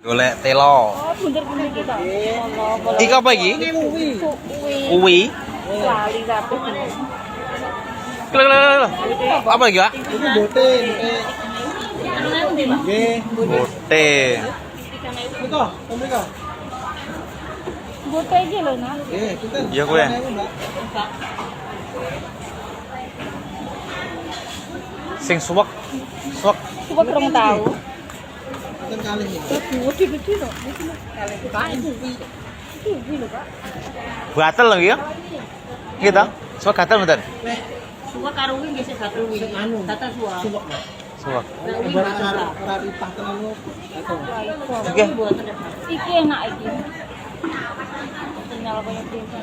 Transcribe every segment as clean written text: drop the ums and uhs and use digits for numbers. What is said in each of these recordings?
Golek telo. Oh, bunder-bunder kita. Iki apa iki? Uwi. Lali kabeh. Lho. Apa iki, Pak? Itu bote. Nggih. Bote. Miko, miko. Bote iki lho, Nak. Nggih, pinten? Iya, kowe. Sing suwek. Suwek. Coba kurang tahu. Pinten kalih iki? Gede-gede lho. Ini lho, Pak. Gatel lho iki ya. Gitu. Suwek gatel mboten? Suwa karo wingi nggih sing gatel wingi. Anu. Gatel suwa. Suwek. Suwek. Ora ripah tenan lho. Oke. Iki enak iki. Sinyal banyak desa.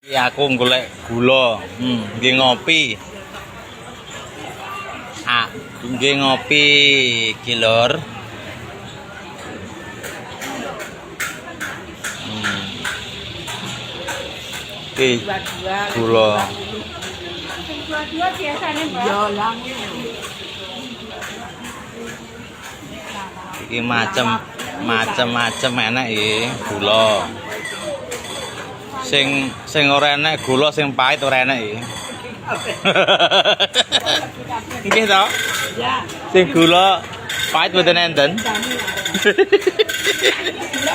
Iya, aku golek gula. Nggih ngopi. Ah, nggih ngopi iki lur. Oke, gula. Dua-dua biasanya, Mbak. Yo lang. Iki macem-macem enak iki gula. Sing ora enak gula, sing pahit ora enak iki. Nggih to? Ya. Sing gula pahit mboten enten. Gula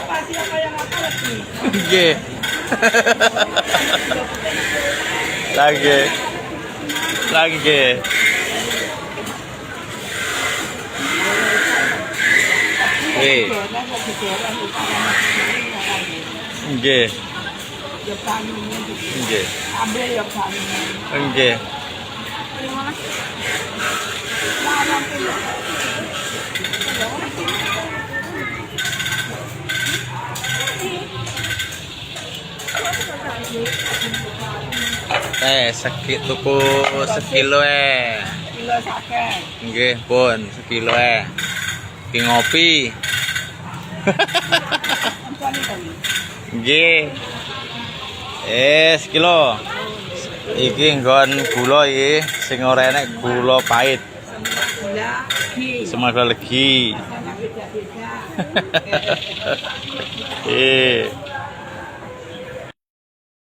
pasti apa yang apa lagi? Nggih. Lagi. Wih. Nggih. Nggih. Ambil yang paling. Nggih. Tuku sekilo Kilo sakit. Nggih, pun sekilo Ki ngopi. Nggih. Sekilo. Iki nggon gula iki sing ora enek gula pahit. Gula legi. Semoga legi. Beda-beda.